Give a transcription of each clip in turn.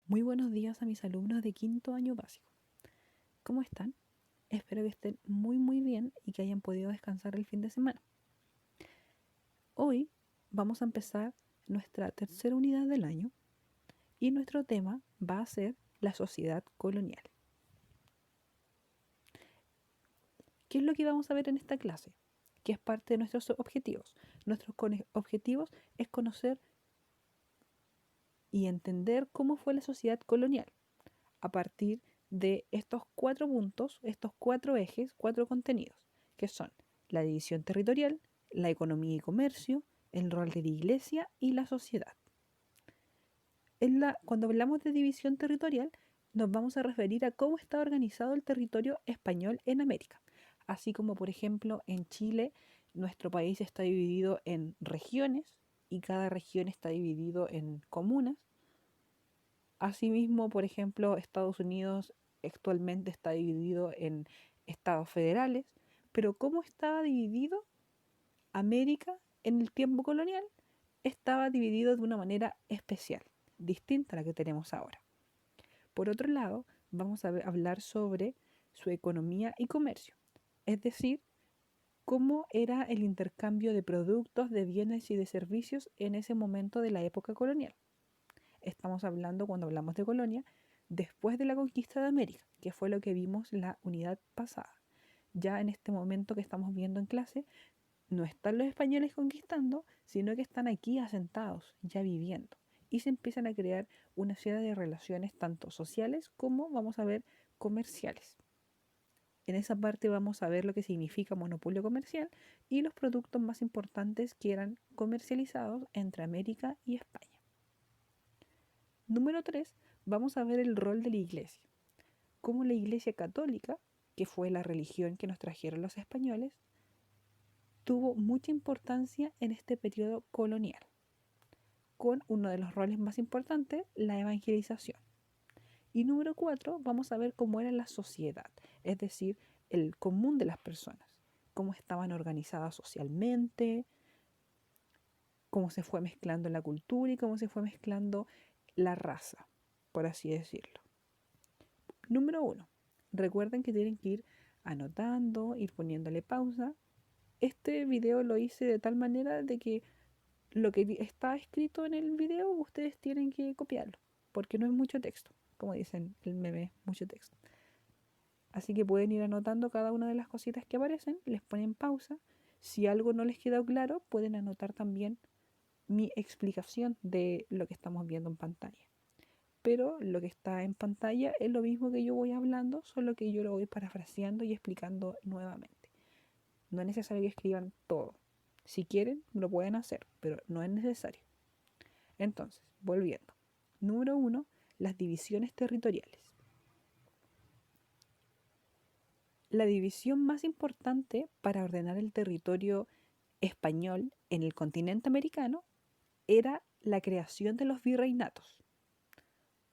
Muy buenos días a mis alumnos de quinto año básico. ¿Cómo están? Espero que estén muy bien y que hayan podido descansar el fin de semana. Hoy vamos a empezar nuestra tercera unidad del año y nuestro tema va a ser la sociedad colonial. ¿Qué es lo que vamos a ver en esta clase? Que es parte de nuestros objetivos. Nuestros objetivos es conocer y entender cómo fue la sociedad colonial a partir de estos 4 puntos, estos 4 ejes, 4 contenidos, que son la división territorial, la economía y comercio, el rol de la iglesia y la sociedad. Cuando hablamos de división territorial, nos vamos a referir a cómo está organizado el territorio español en América. Así como, por ejemplo, en Chile, nuestro país está dividido en regiones y cada región está dividido en comunas. Asimismo, por ejemplo, Estados Unidos actualmente está dividido en estados federales, pero ¿cómo estaba dividido América en el tiempo colonial? Estaba dividido de una manera especial, distinta a la que tenemos ahora. Por otro lado, vamos a hablar sobre su economía y comercio, es decir, cómo era el intercambio de productos, de bienes y de servicios en ese momento de la época colonial. Estamos hablando, cuando hablamos de colonia, después de la conquista de América, que fue lo que vimos en la unidad pasada. Ya en este momento que estamos viendo en clase, no están los españoles conquistando, sino que están aquí asentados, ya viviendo. Y se empiezan a crear una serie de relaciones tanto sociales como, vamos a ver, comerciales. En esa parte vamos a ver lo que significa monopolio comercial y los productos más importantes que eran comercializados entre América y España. Número 3, vamos a ver el rol de la iglesia. Cómo la iglesia católica, que fue la religión que nos trajeron los españoles, tuvo mucha importancia en este periodo colonial, con uno de los roles más importantes, la evangelización. Y número 4, vamos a ver cómo era la sociedad, es decir, el común de las personas, cómo estaban organizadas socialmente, cómo se fue mezclando la cultura y cómo se fue mezclando la raza, por así decirlo. Número 1. Recuerden que tienen que ir anotando, ir poniéndole pausa. Este video lo hice de tal manera de que lo que está escrito en el video ustedes tienen que copiarlo, porque no es mucho texto, como dicen el meme, mucho texto. Así que pueden ir anotando cada una de las cositas que aparecen, les ponen pausa. Si algo no les queda claro, pueden anotar también mi explicación de lo que estamos viendo en pantalla. Pero lo que está en pantalla es lo mismo que yo voy hablando, solo que yo lo voy parafraseando y explicando nuevamente. No es necesario que escriban todo. Si quieren, lo pueden hacer, pero no es necesario. Entonces, volviendo. Número 1, las divisiones territoriales. La división más importante para ordenar el territorio español en el continente americano era la creación de los virreinatos.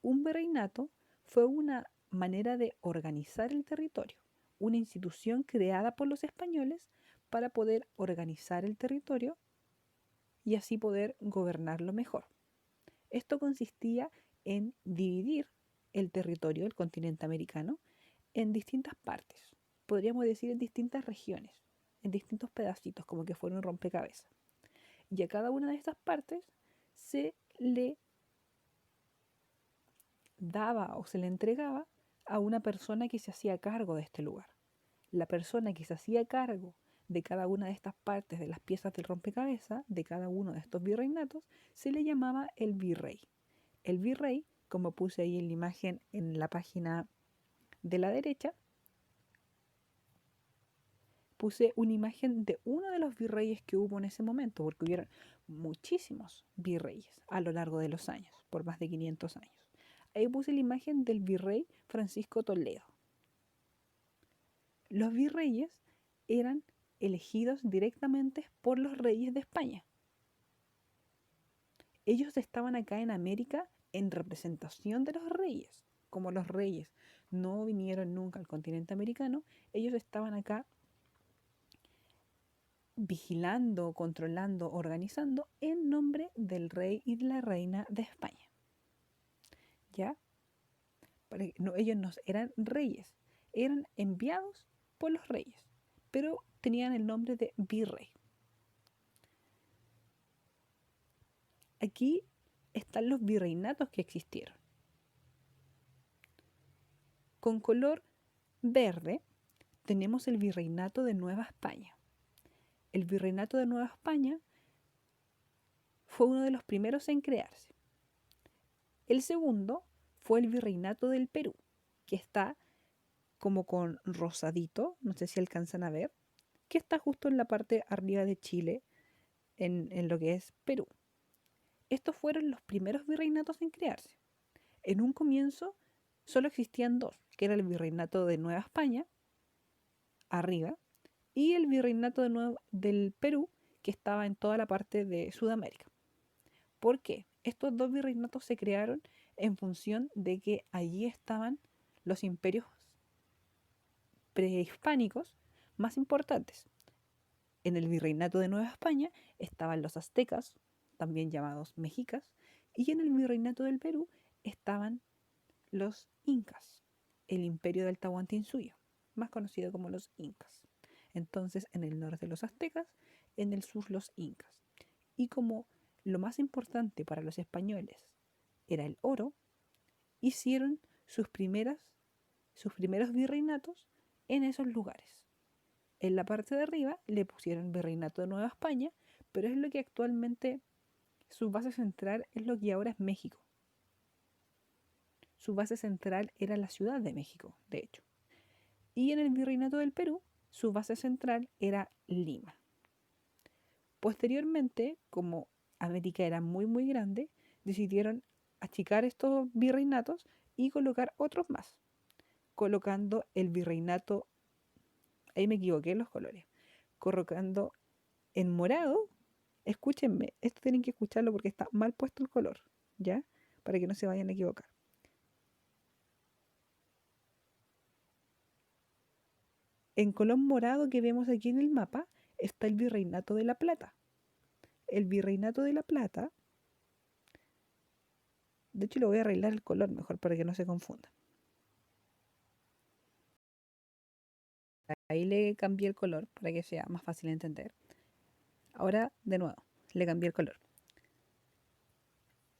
Un virreinato fue una manera de organizar el territorio, una institución creada por los españoles para poder organizar el territorio y así poder gobernarlo mejor. Esto consistía en dividir el territorio del continente americano en distintas partes, podríamos decir en distintas regiones, en distintos pedacitos, como que fueron rompecabezas. Y a cada una de estas partes se le daba o se le entregaba a una persona que se hacía cargo de este lugar. La persona que se hacía cargo de cada una de estas partes de las piezas del rompecabezas, de cada uno de estos virreinatos, se le llamaba el virrey. El virrey, como puse ahí en la imagen en la página de la derecha, puse una imagen de uno de los virreyes que hubo en ese momento, porque hubieron muchísimos virreyes a lo largo de los años, por más de 500 años. Ahí puse la imagen del virrey Francisco Toledo. Los virreyes eran elegidos directamente por los reyes de España. Ellos estaban acá en América en representación de los reyes. Como los reyes no vinieron nunca al continente americano, ellos estaban acá vigilando, controlando, organizando en nombre del rey y de la reina de España. ¿ya? Ellos no eran reyes, eran enviados por los reyes, pero tenían el nombre de virrey. Aquí están los virreinatos que existieron. Con color verde tenemos el virreinato de Nueva España. El virreinato de Nueva España fue uno de los primeros en crearse. El segundo fue el virreinato del Perú, que está como con rosadito, no sé si alcanzan a ver, que está justo en la parte arriba de Chile, en lo que es Perú. Estos fueron los primeros virreinatos en crearse. En un comienzo solo existían dos, que era el virreinato de Nueva España, arriba, y el virreinato del Perú, que estaba en toda la parte de Sudamérica. ¿Por qué? Estos dos virreinatos se crearon en función de que allí estaban los imperios prehispánicos más importantes. En el virreinato de Nueva España estaban los aztecas, también llamados mexicas, y en el virreinato del Perú estaban los incas, el imperio del Tahuantinsuyo, más conocido como los incas. Entonces, en el norte los aztecas, en el sur los incas. Y como lo más importante para los españoles era el oro, hicieron sus primeros virreinatos en esos lugares. En la parte de arriba le pusieron Virreinato de Nueva España, pero es lo que actualmente su base central es lo que ahora es México. Su base central era la Ciudad de México, de hecho. Y en el Virreinato del Perú, su base central era Lima. Posteriormente, como América era muy muy grande, decidieron achicar estos virreinatos y colocar otros más, colocando el virreinato, ahí me equivoqué en los colores, colocando en morado, escúchenme, esto tienen que escucharlo porque está mal puesto el color, ¿ya? Para que no se vayan a equivocar. En color morado que vemos aquí en el mapa está el Virreinato de la Plata. El Virreinato de la Plata, de hecho le voy a arreglar el color mejor para que no se confunda. Ahí le cambié el color para que sea más fácil de entender. Ahora, de nuevo, le cambié el color.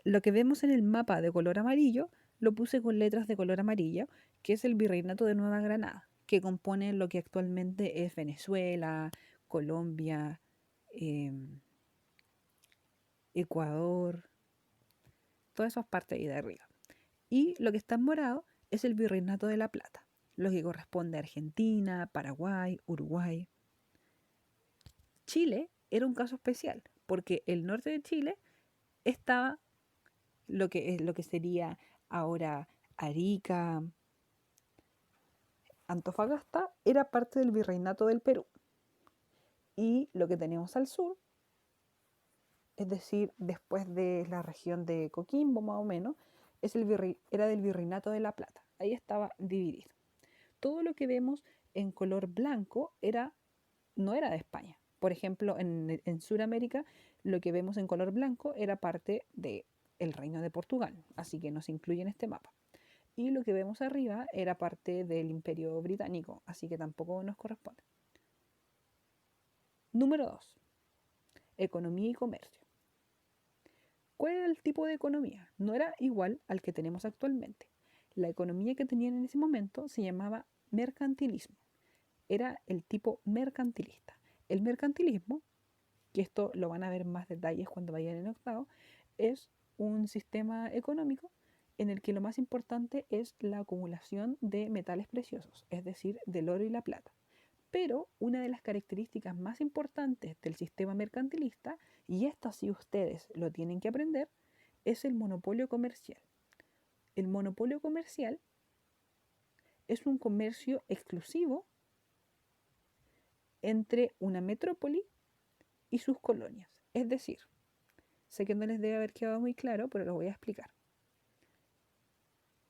Lo que vemos en el mapa de color amarillo lo puse con letras de color amarillo, que es el Virreinato de Nueva Granada, que compone lo que actualmente es Venezuela, Colombia, Ecuador, todas esas partes ahí de arriba. Y lo que está en morado es el Virreinato de la Plata, lo que corresponde a Argentina, Paraguay, Uruguay. Chile era un caso especial, porque el norte de Chile estaba lo que sería ahora Arica, Antofagasta, era parte del Virreinato del Perú. Y lo que tenemos al sur, es decir, después de la región de Coquimbo más o menos, era del Virreinato de la Plata. Ahí estaba dividido. Todo lo que vemos en color blanco no era de España. Por ejemplo, en Sudamérica, lo que vemos en color blanco era parte del Reino de Portugal, así que no se incluye en este mapa. Y lo que vemos arriba era parte del Imperio Británico, así que tampoco nos corresponde. Número 2. Economía y comercio. ¿Cuál era el tipo de economía? No era igual al que tenemos actualmente. La economía que tenían en ese momento se llamaba mercantilismo. Era el tipo mercantilista. El mercantilismo, que esto lo van a ver más detalles cuando vayan en octavo, es un sistema económico en el que lo más importante es la acumulación de metales preciosos, es decir, del oro y la plata. Pero una de las características más importantes del sistema mercantilista, y esto sí ustedes lo tienen que aprender, es el monopolio comercial. El monopolio comercial es un comercio exclusivo entre una metrópoli y sus colonias. Es decir, sé que no les debe haber quedado muy claro, pero lo voy a explicar.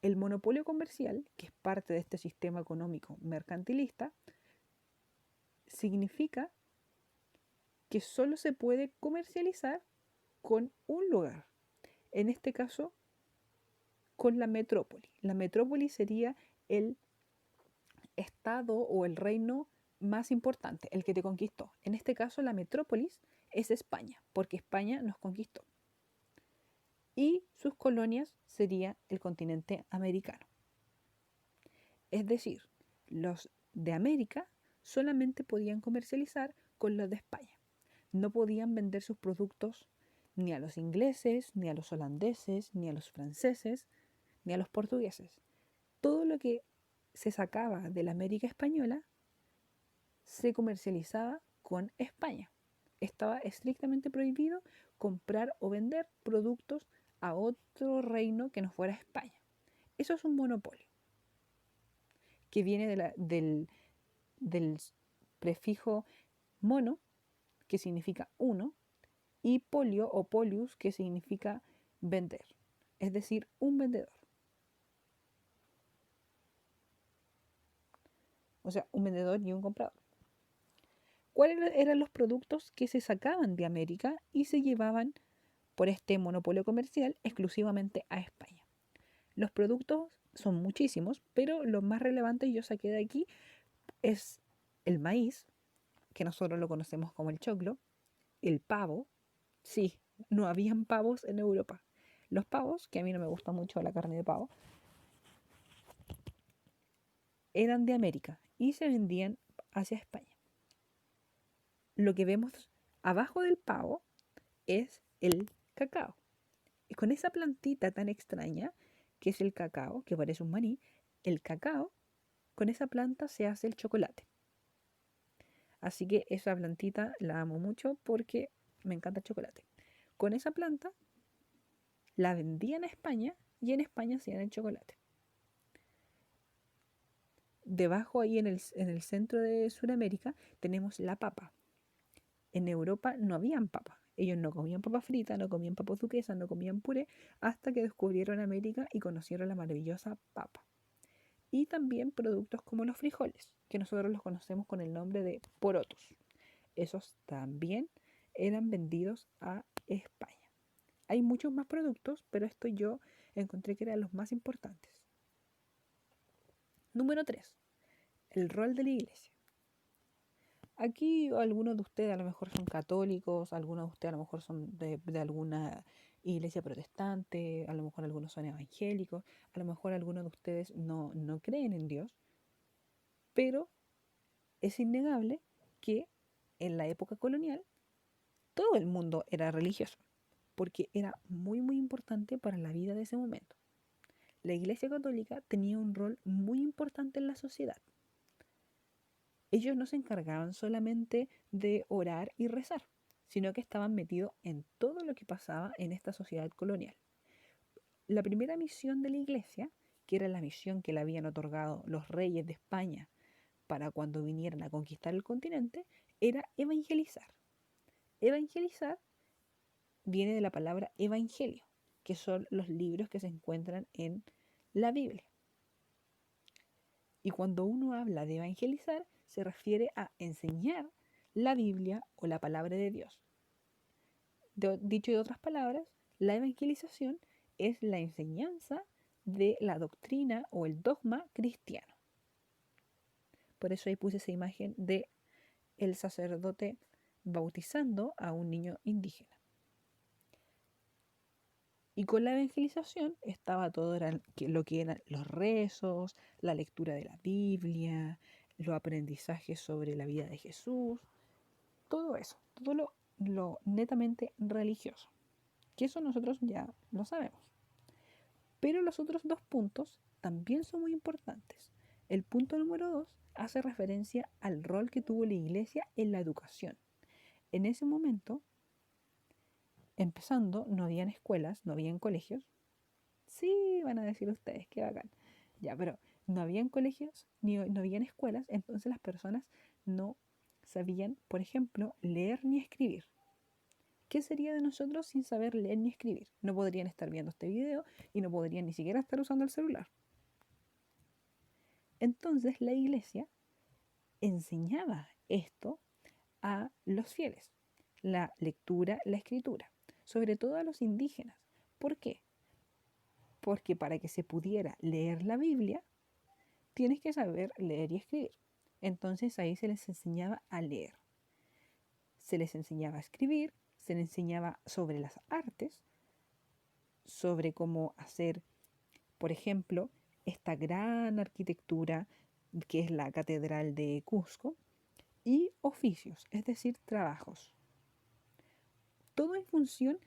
El monopolio comercial, que es parte de este sistema económico mercantilista, significa que solo se puede comercializar con un lugar. En este caso, con la metrópoli. La metrópoli sería el estado o el reino más importante, el que te conquistó. En este caso, la metrópolis es España, porque España nos conquistó. Y sus colonias sería el continente americano. Es decir, los de América solamente podían comercializar con los de España. No podían vender sus productos ni a los ingleses, ni a los holandeses, ni a los franceses, ni a los portugueses. Todo lo que se sacaba de la América española se comercializaba con España. Estaba estrictamente prohibido comprar o vender productos a otro reino que no fuera España. Eso es un monopolio, que viene del prefijo mono, que significa uno, y polio o polius, que significa vender, es decir, un vendedor. O sea, un vendedor y un comprador. ¿Cuáles eran los productos que se sacaban de América y se llevaban por este monopolio comercial exclusivamente a España? Los productos son muchísimos, pero los más relevantes yo saqué de aquí es el maíz, que nosotros lo conocemos como el choclo, el pavo. Sí, no habían pavos en Europa. Los pavos, que a mí no me gusta mucho la carne de pavo, eran de América y se vendían hacia España. Lo que vemos abajo del pavo es el cacao. Y con esa plantita tan extraña que es el cacao, que parece un maní, el cacao, con esa planta se hace el chocolate. Así que esa plantita la amo mucho porque me encanta el chocolate. Con esa planta la vendían a España y en España hacían el chocolate. Debajo ahí en el centro de Sudamérica tenemos la papa. En Europa no habían papa. Ellos no comían papa frita, no comían papas duquesas, no comían puré, hasta que descubrieron América y conocieron la maravillosa papa. Y también productos como los frijoles, que nosotros los conocemos con el nombre de porotos. Esos también eran vendidos a España. Hay muchos más productos, pero esto yo encontré que eran los más importantes. Número 3. El rol de la iglesia. Aquí algunos de ustedes a lo mejor son católicos, algunos de ustedes a lo mejor son de alguna iglesia protestante, a lo mejor algunos son evangélicos, a lo mejor algunos de ustedes no creen en Dios, pero es innegable que en la época colonial todo el mundo era religioso, porque era muy muy importante para la vida de ese momento. La iglesia católica tenía un rol muy importante en la sociedad. Ellos no se encargaban solamente de orar y rezar, sino que estaban metidos en todo lo que pasaba en esta sociedad colonial. La primera misión de la iglesia, que era la misión que le habían otorgado los reyes de España para cuando vinieran a conquistar el continente, era evangelizar. Evangelizar viene de la palabra evangelio, que son los libros que se encuentran en la Biblia. Y cuando uno habla de evangelizar, se refiere a enseñar la Biblia o la palabra de Dios. Dicho de otras palabras, la evangelización es la enseñanza de la doctrina o el dogma cristiano. Por eso ahí puse esa imagen de el sacerdote bautizando a un niño indígena. Y con la evangelización estaba todo lo que eran los rezos, la lectura de la Biblia, los aprendizajes sobre la vida de Jesús, todo eso, todo lo netamente religioso, que eso nosotros ya lo sabemos. Pero los otros dos puntos también son muy importantes. El punto número 2 hace referencia al rol que tuvo la iglesia en la educación. En ese momento, empezando, no habían escuelas, no habían colegios. Sí, van a decir ustedes, qué bacán. Ya, pero no habían colegios, ni no habían escuelas, entonces las personas no sabían, por ejemplo, leer ni escribir. ¿Qué sería de nosotros sin saber leer ni escribir? No podrían estar viendo este video y no podrían ni siquiera estar usando el celular. Entonces la iglesia enseñaba esto a los fieles, la lectura, la escritura, sobre todo a los indígenas. ¿Por qué? porque para que se pudiera leer la Biblia, tienes que saber leer y escribir. Entonces ahí se les enseñaba a leer, se les enseñaba a escribir, se les enseñaba sobre las artes, sobre cómo hacer, por ejemplo, esta gran arquitectura que es la Catedral de Cusco, y oficios, es decir, trabajos. Todo en función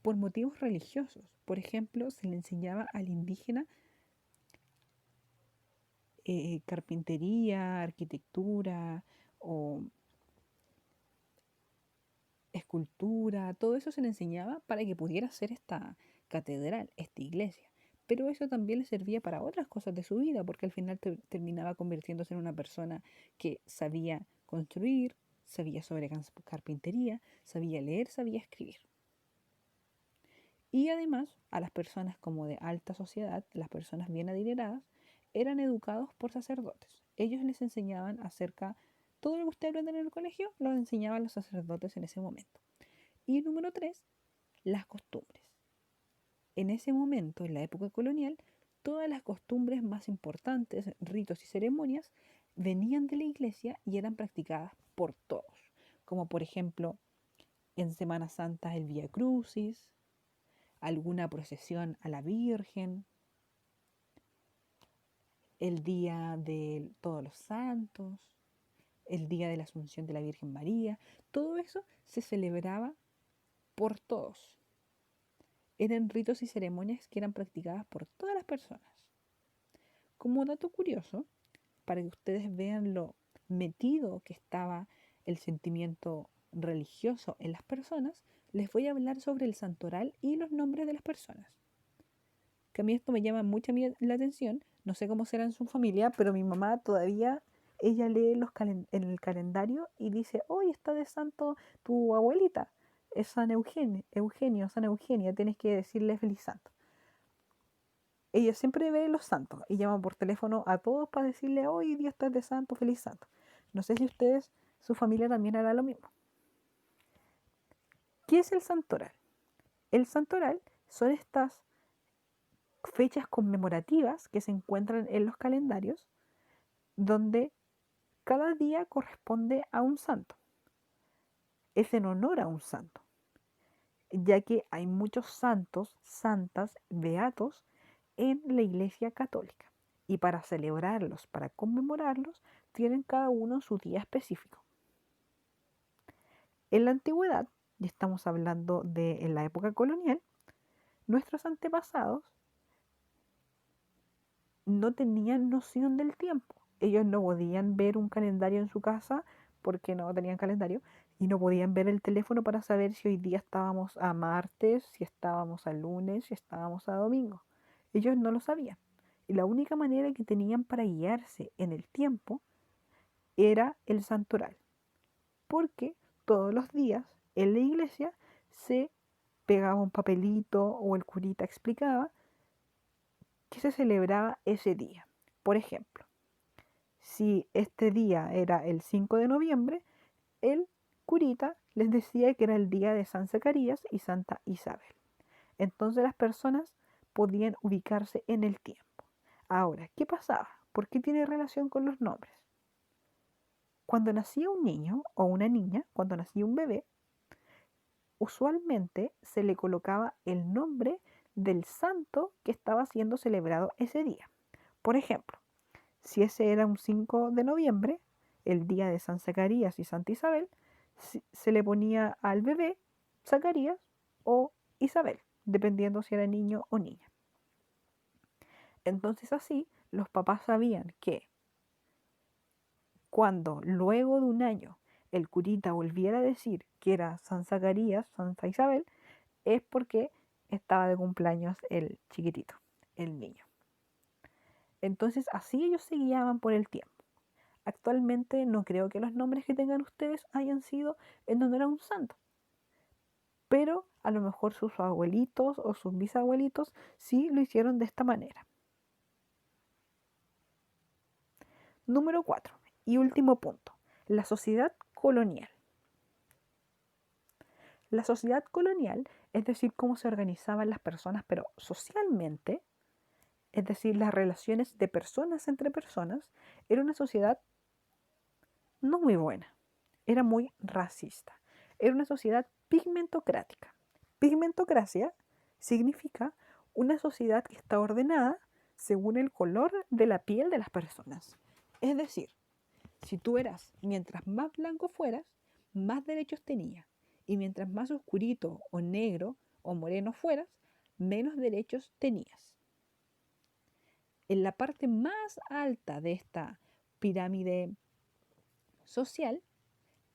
por motivos religiosos. Por ejemplo, se le enseñaba al indígena carpintería, arquitectura o escultura, todo eso se le enseñaba para que pudiera hacer esta catedral, esta iglesia. Pero eso también le servía para otras cosas de su vida, porque al final terminaba convirtiéndose en una persona que sabía construir, sabía sobre carpintería, sabía leer, sabía escribir. Y además, a las personas como de alta sociedad, las personas bien adineradas, eran educados por sacerdotes. Ellos les enseñaban acerca, todo lo que usted aprende en el colegio, lo enseñaban los sacerdotes en ese momento. Y número 3, las costumbres. En ese momento, en la época colonial, todas las costumbres más importantes, ritos y ceremonias, venían de la iglesia y eran practicadas por todos. Como por ejemplo, en Semana Santa el Vía Crucis, alguna procesión a la Virgen, el día de todos los santos, el día de la Asunción de la Virgen María. Todo eso se celebraba por todos. Eran ritos y ceremonias que eran practicadas por todas las personas. Como dato curioso, para que ustedes vean lo metido que estaba el sentimiento religioso en las personas, les voy a hablar sobre el santoral y los nombres de las personas. Que a mí esto me llama mucho la atención. No sé cómo será en su familia, pero mi mamá todavía, ella lee en el calendario y dice, hoy está de santo tu abuelita, es San Eugenio, San Eugenia, tienes que decirle feliz santo. Ella siempre ve los santos y llama por teléfono a todos para decirle, hoy día estás de santo, feliz santo. No sé si ustedes, su familia también hará lo mismo. ¿Qué es el santoral? El santoral son estas fechas conmemorativas que se encuentran en los calendarios donde cada día corresponde a un santo. Es en honor a un santo, ya que hay muchos santos, santas, beatos en la Iglesia Católica. Y para celebrarlos, para conmemorarlos, tienen cada uno su día específico. En la antigüedad, y estamos hablando de en la época colonial, nuestros antepasados no tenían noción del tiempo. Ellos no podían ver un calendario en su casa porque no tenían calendario y no podían ver el teléfono para saber si hoy día estábamos a martes, si estábamos a lunes, si estábamos a domingo. Ellos no lo sabían. Y la única manera que tenían para guiarse en el tiempo era el santoral. Porque todos los días en la iglesia se pegaba un papelito o el curita explicaba que se celebraba ese día. Por ejemplo, si este día era el 5 de noviembre, el curita les decía que era el día de San Zacarías y Santa Isabel. Entonces las personas podían ubicarse en el tiempo. Ahora, ¿qué pasaba? ¿Por qué tiene relación con los nombres? Cuando nacía un niño o una niña, cuando nacía un bebé, usualmente se le colocaba el nombre del santo que estaba siendo celebrado ese día. Por ejemplo, si ese era un 5 de noviembre, el día de San Zacarías y Santa Isabel, se le ponía al bebé Zacarías o Isabel, dependiendo si era niño o niña. Entonces así los papás sabían que cuando luego de un año el curita volviera a decir que era San Zacarías, Santa Isabel, es porque estaba de cumpleaños el chiquitito, el niño. Entonces así ellos se guiaban por el tiempo. Actualmente no creo que los nombres que tengan ustedes hayan sido en honor a un santo, pero a lo mejor sus abuelitos o sus bisabuelitos sí lo hicieron de esta manera. Número 4 y último punto, la sociedad colonial. La sociedad colonial es decir, cómo se organizaban las personas, pero socialmente, es decir, las relaciones de personas entre personas, era una sociedad no muy buena, era muy racista, era una sociedad pigmentocrática. Pigmentocracia significa una sociedad que está ordenada según el color de la piel de las personas. Es decir, si tú eras, mientras más blanco fueras, más derechos tenías. Y mientras más oscurito o negro o moreno fueras, menos derechos tenías. En la parte más alta de esta pirámide social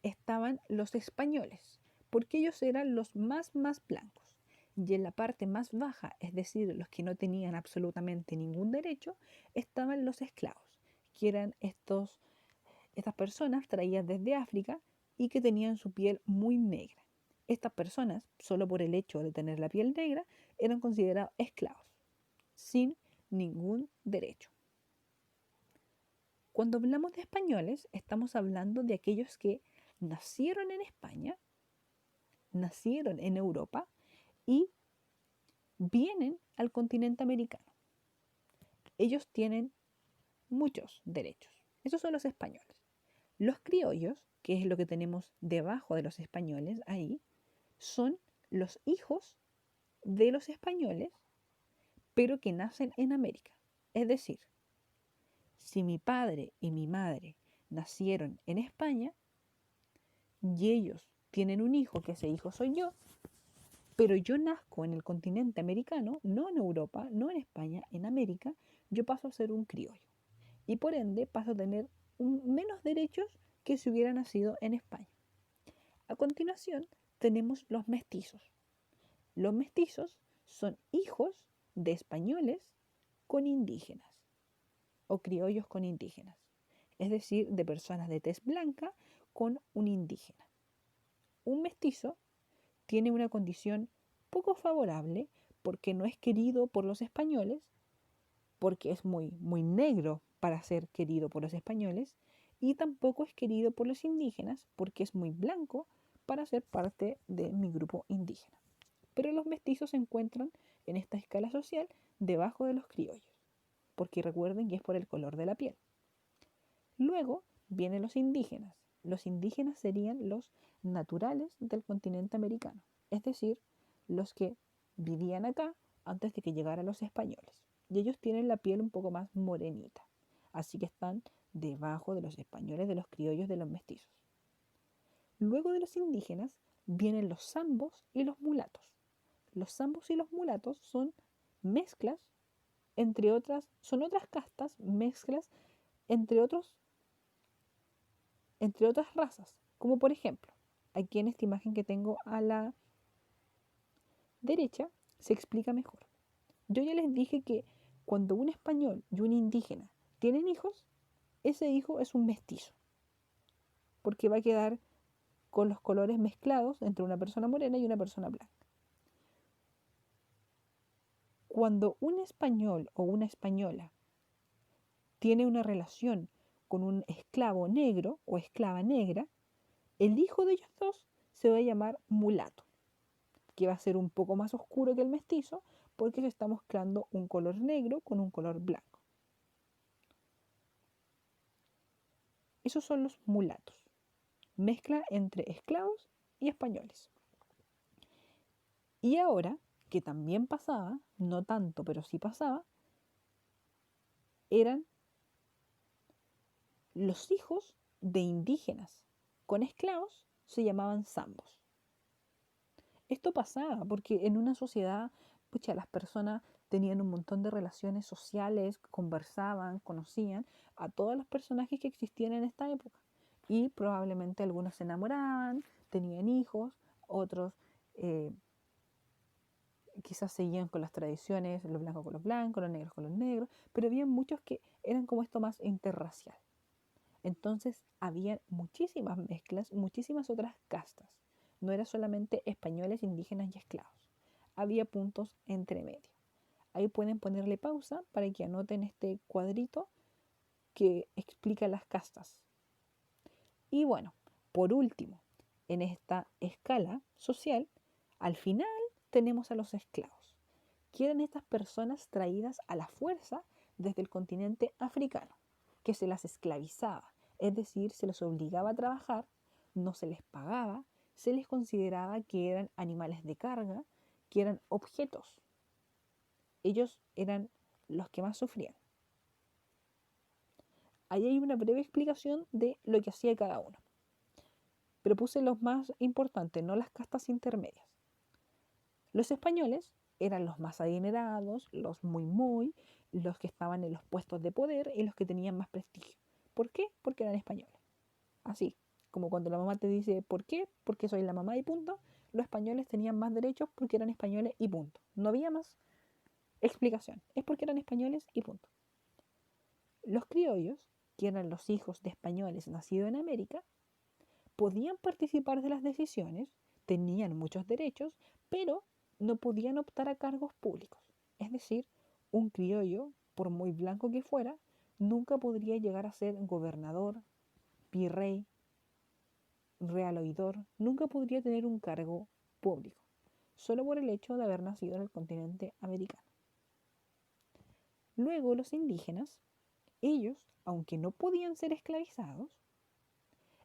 estaban los españoles, porque ellos eran los más blancos. Y en la parte más baja, es decir, los que no tenían absolutamente ningún derecho, estaban los esclavos, que eran estas personas traídas desde África y que tenían su piel muy negra. Estas personas, solo por el hecho de tener la piel negra, eran considerados esclavos, sin ningún derecho. Cuando hablamos de españoles, estamos hablando de aquellos que nacieron en España, nacieron en Europa y vienen al continente americano. Ellos tienen muchos derechos. Esos son los españoles. Los criollos, que es lo que tenemos debajo de los españoles ahí, son los hijos de los españoles, pero que nacen en América. Es decir, si mi padre y mi madre nacieron en España y ellos tienen un hijo, que ese hijo soy yo, pero yo nazco en el continente americano, no en Europa, no en España, en América, yo paso a ser un criollo. Y por ende paso a tener menos derechos que si hubiera nacido en España. A continuación tenemos los mestizos. Los mestizos son hijos de españoles con indígenas o criollos con indígenas, es decir, de personas de tez blanca con un indígena. Un mestizo tiene una condición poco favorable porque no es querido por los españoles, porque es muy negro para ser querido por los españoles, y tampoco es querido por los indígenas porque es muy blanco para ser parte de mi grupo indígena. Pero los mestizos se encuentran en esta escala social debajo de los criollos, porque recuerden que es por el color de la piel. Luego vienen los indígenas. Los indígenas serían los naturales del continente americano, es decir, los que vivían acá antes de que llegaran los españoles. Y ellos tienen la piel un poco más morenita, así que están debajo de los españoles, de los criollos, de los mestizos. Luego de los indígenas vienen los zambos y los mulatos. Los zambos y los mulatos son mezclas, entre otras, son otras castas, mezclas entre otras razas, como por ejemplo, aquí en esta imagen que tengo a la derecha se explica mejor. Yo ya les dije que cuando un español y un indígena tienen hijos, ese hijo es un mestizo, porque va a quedar con los colores mezclados entre una persona morena y una persona blanca. Cuando un español o una española tiene una relación con un esclavo negro o esclava negra, el hijo de ellos dos se va a llamar mulato, que va a ser un poco más oscuro que el mestizo porque se está mezclando un color negro con un color blanco. Esos son los mulatos, mezcla entre esclavos y españoles. Y ahora, que también pasaba, no tanto, pero sí pasaba, eran los hijos de indígenas con esclavos, se llamaban zambos. Esto pasaba porque en una sociedad, pucha, las personas tenían un montón de relaciones sociales, conversaban, conocían a todos los personajes que existían en esta época. Y probablemente algunos se enamoraban, tenían hijos, otros quizás seguían con las tradiciones, los blancos con los blancos, los negros con los negros, pero había muchos que eran como esto más interracial. Entonces había muchísimas mezclas, muchísimas otras castas. No era solamente españoles, indígenas y esclavos. Había puntos entre medio. Ahí pueden ponerle pausa para que anoten este cuadrito que explica las castas. Y bueno, por último, en esta escala social, al final tenemos a los esclavos, que eran estas personas traídas a la fuerza desde el continente africano, que se las esclavizaba, es decir, se les obligaba a trabajar, no se les pagaba, se les consideraba que eran animales de carga, que eran objetos. Ellos eran los que más sufrían. Ahí hay una breve explicación de lo que hacía cada uno. Pero puse los más importantes, no las castas intermedias. Los españoles eran los más adinerados, los muy, los que estaban en los puestos de poder y los que tenían más prestigio. ¿Por qué? Porque eran españoles. Así, como cuando la mamá te dice ¿por qué? Porque soy la mamá y punto. Los españoles tenían más derechos porque eran españoles y punto. No había más explicación. Es porque eran españoles y punto. Los criollos, que eran los hijos de españoles nacidos en América, podían participar de las decisiones, tenían muchos derechos, pero no podían optar a cargos públicos. Es decir, un criollo, por muy blanco que fuera, nunca podría llegar a ser gobernador, virrey, real oidor, nunca podría tener un cargo público, solo por el hecho de haber nacido en el continente americano. Luego los indígenas, ellos, aunque no podían ser esclavizados,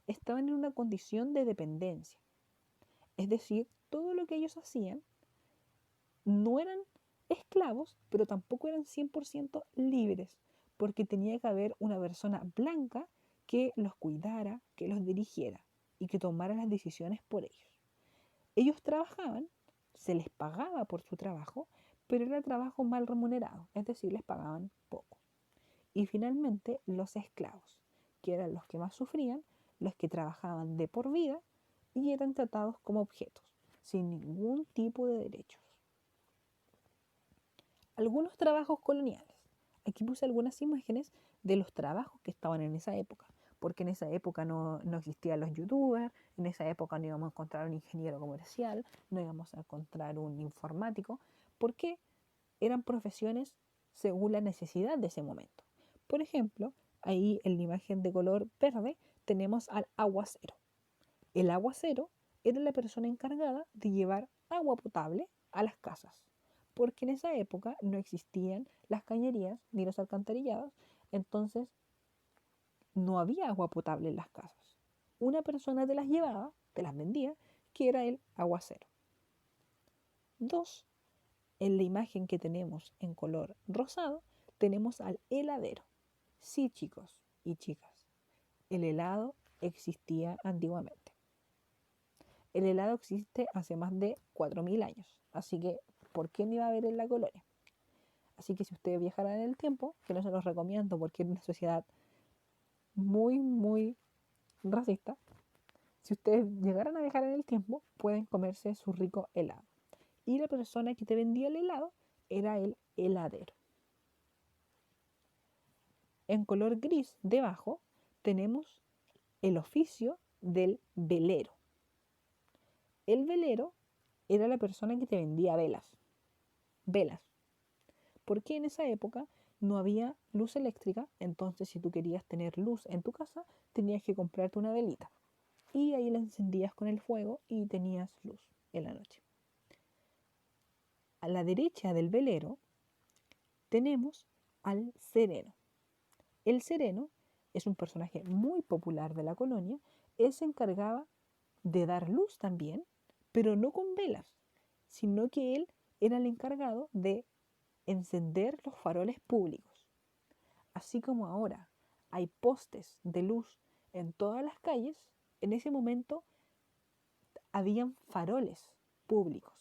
estaban en una condición de dependencia. Es decir, todo lo que ellos hacían no eran esclavos, pero tampoco eran 100% libres, porque tenía que haber una persona blanca que los cuidara, que los dirigiera y que tomara las decisiones por ellos. Ellos trabajaban, se les pagaba por su trabajo, pero era trabajo mal remunerado, es decir, les pagaban poco. Y finalmente los esclavos, que eran los que más sufrían, los que trabajaban de por vida y eran tratados como objetos, sin ningún tipo de derechos. Algunos trabajos coloniales. Aquí puse algunas imágenes de los trabajos que estaban en esa época, porque en esa época no existían los youtubers, en esa época no íbamos a encontrar un ingeniero comercial, no íbamos a encontrar un informático, porque eran profesiones según la necesidad de ese momento. Por ejemplo, ahí en la imagen de color verde tenemos al aguacero. El aguacero era la persona encargada de llevar agua potable a las casas, porque en esa época no existían las cañerías ni los alcantarillados, entonces no había agua potable en las casas. Una persona te las llevaba, te las vendía, que era el aguacero. 2. En la imagen que tenemos en color rosado, tenemos al heladero. Sí, chicos y chicas, el helado existía antiguamente. El helado existe hace más de 4000 años, así que ¿por qué no iba a haber en la colonia? Así que si ustedes viajaran en el tiempo, que no se los recomiendo porque es una sociedad muy racista, si ustedes llegaran a viajar en el tiempo, pueden comerse su rico helado. Y la persona que te vendía el helado era el heladero. En color gris debajo tenemos el oficio del velero. El velero era la persona que te vendía velas. Porque en esa época no había luz eléctrica, entonces si tú querías tener luz en tu casa, tenías que comprarte una velita. Y ahí la encendías con el fuego y tenías luz en la noche. A la derecha del velero tenemos al sereno. El sereno es un personaje muy popular de la colonia. Él se encargaba de dar luz también, pero no con velas, sino que él era el encargado de encender los faroles públicos. Así como ahora hay postes de luz en todas las calles, en ese momento habían faroles públicos.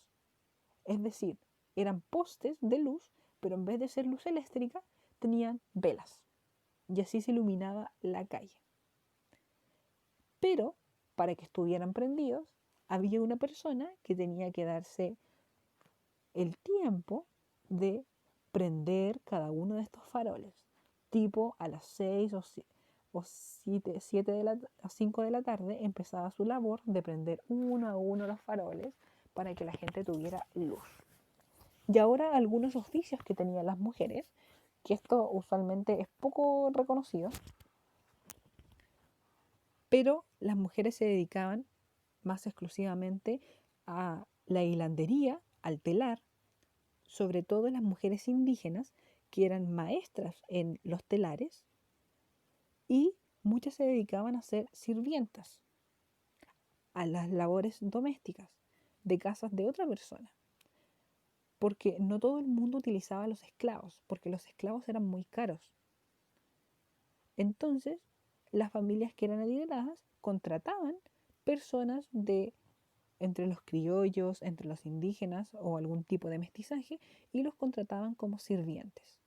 Es decir, eran postes de luz, pero en vez de ser luz eléctrica, tenían velas. Y así se iluminaba la calle. Pero, para que estuvieran prendidos, había una persona que tenía que darse el tiempo de prender cada uno de estos faroles. Tipo a las 6 o 7 a 5 de la tarde empezaba su labor de prender uno a uno los faroles para que la gente tuviera luz. Y ahora algunos oficios que tenían las mujeres, que esto usualmente es poco reconocido, pero las mujeres se dedicaban más exclusivamente a la hilandería, al telar, sobre todo las mujeres indígenas que eran maestras en los telares y muchas se dedicaban a ser sirvientas, a las labores domésticas de casas de otra persona, porque no todo el mundo utilizaba a los esclavos, porque los esclavos eran muy caros. Entonces, las familias que eran adineradas contrataban personas de entre los criollos, entre los indígenas o algún tipo de mestizaje y los contrataban como sirvientes.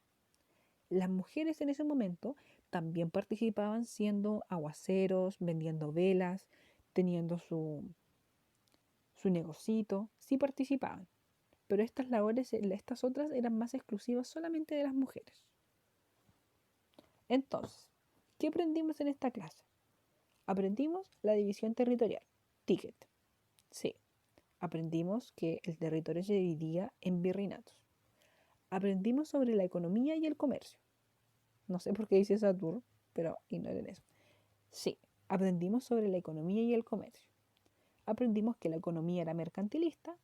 Las mujeres en ese momento también participaban siendo aguaceros, vendiendo velas, teniendo su negocito, sí participaban, pero estas labores, estas otras eran más exclusivas solamente de las mujeres. Entonces, ¿qué aprendimos en esta clase? Aprendimos la división territorial, ticket. Sí, aprendimos que el territorio se dividía en virreinatos. Aprendimos sobre la economía y el comercio. No sé por qué dice Saturno, pero ignoren eso. Sí, aprendimos sobre la economía y el comercio. Aprendimos que la economía era mercantilista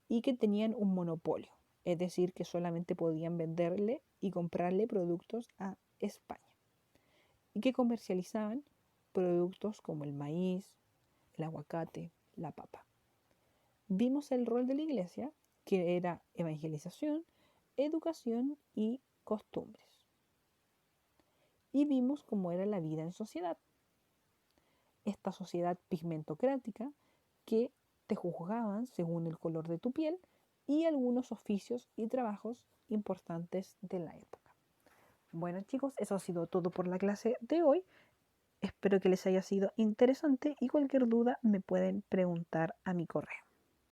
y que tenían un monopolio, es decir, que solamente podían venderle y comprarle productos a España y que comercializaban productos como el maíz, el aguacate, la papa. Vimos el rol de la iglesia, que era evangelización, educación y costumbres. Y vimos cómo era la vida en sociedad. Esta sociedad pigmentocrática que te juzgaban según el color de tu piel y algunos oficios y trabajos importantes de la época. Bueno chicos, eso ha sido todo por la clase de hoy. Espero que les haya sido interesante y cualquier duda me pueden preguntar a mi correo.